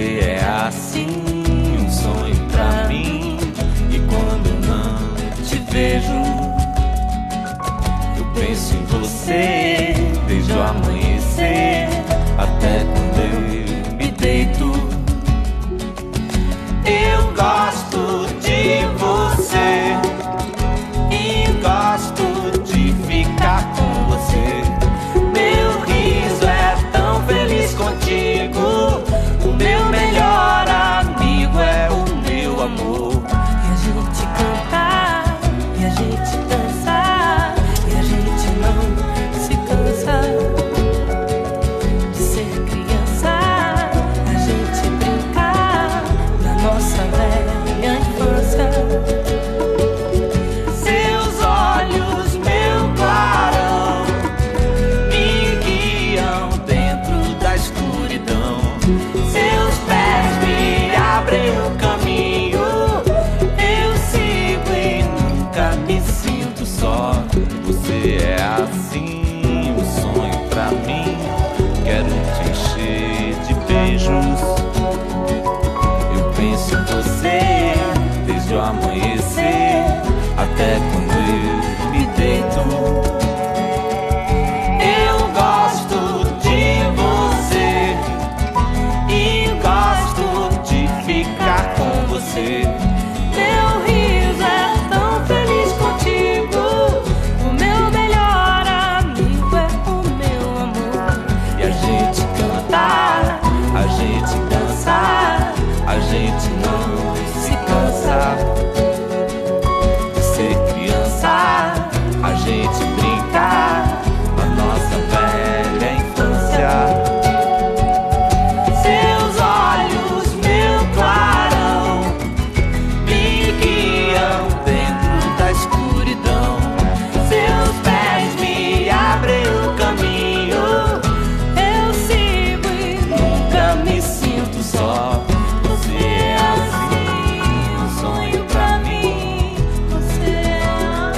Você é assim, um sonho pra mim. E quando não te vejo, eu penso em você desde o amanhecer até quando eu me deito. Eu gosto de você e gosto de ficar com você. Meu riso é tão feliz contigo. O meu melhor amigo é o meu amor. E a gente cantar, e a gente dançar, e a gente não se cansa de ser criança. A gente brincar na nossa velha infância. Seus olhos, meu clarão, me guiam dentro da escuridão. Seus pés me abrem o caminho. Eu sigo e nunca me sinto só. Você é assim, um sonho pra mim. Quero te encher de beijos. Eu penso em você desde o amanhecer até quando eu me deito. Eu gosto de você e gosto de ficar com você. Meu riso é tão feliz contigo. O meu melhor amigo é o meu amor. E a gente cantar, a gente dançar, a gente não se cansa de ser criança. A gente brincar na nossa velha infância. Seus olhos, meu clarão, me guiam dentro da escuridão. Seus pés me abrem o caminho. Eu sigo e Nunca me sinto só. Você é assim, um sonho pra mim. você é assim.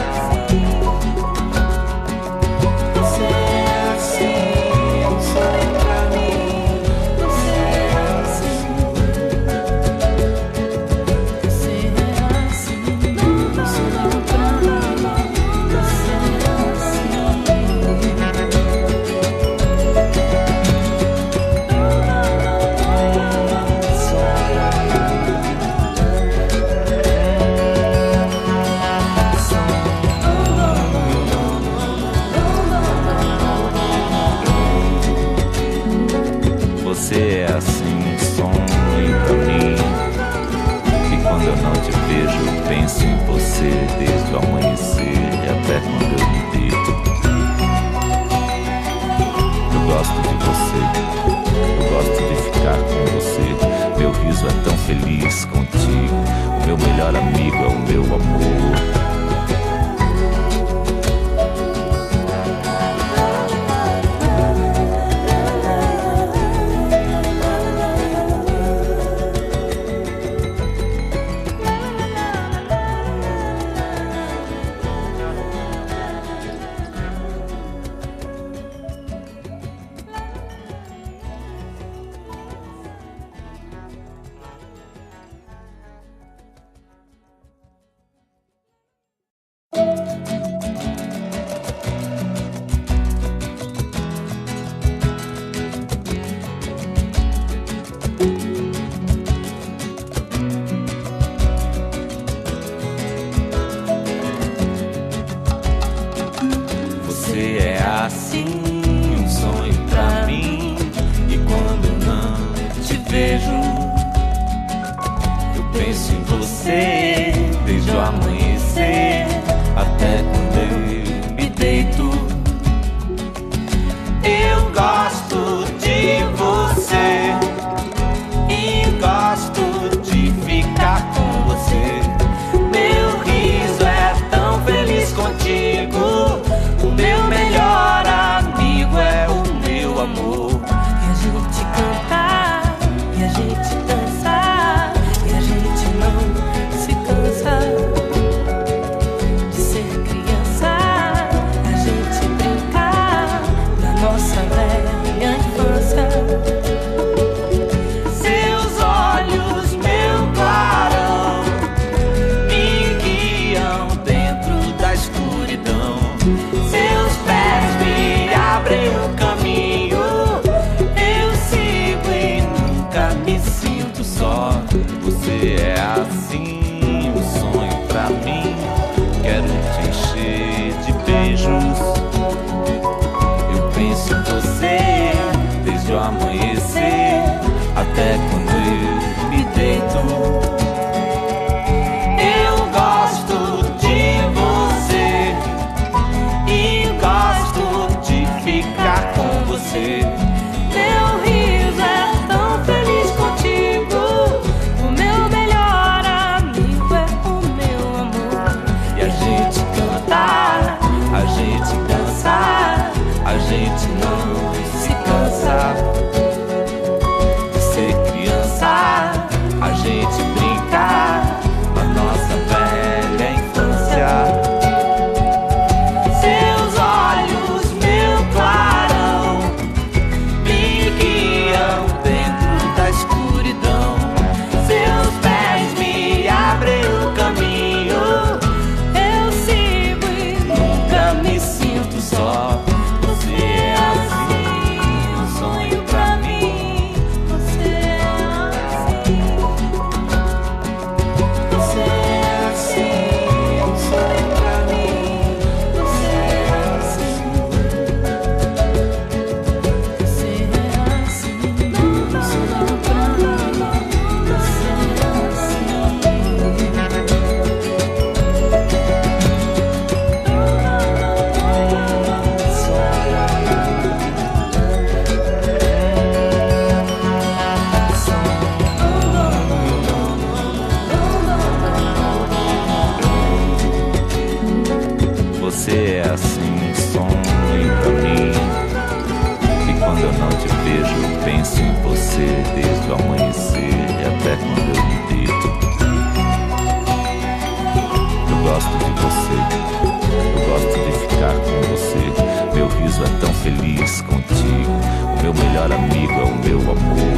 Você é assim, um sonho pra mim. Você é assim. Você é assim, um sonho pra mim. Você é Você é assim, um sonho pra mim. E quando eu não te vejo, eu penso em você desde o amanhecer até quando eu me deito. Eu gosto de você, eu gosto de ficar com você. Meu riso é tão feliz contigo. O meu melhor amigo é o meu amor. Você é assim, um sonho pra mim. E quando não te vejo, eu penso em você desde o amanhecer até quando eu me deito. Eu gosto de você e gosto de ficar com você. Meu riso é tão feliz contigo. O meu melhor amigo é o meu amor. E a gente cantar, e a gente dançar, e a gente não se cansa de ser criança. A gente brincar na nossa velha infância. Seus Você é assim, um sonho pra mim. E quando eu não te vejo, eu penso em você desde o amanhecer e até quando eu me deito. Eu gosto de você, eu gosto de ficar com você. Meu riso é tão feliz contigo. O meu melhor amigo é o meu amor.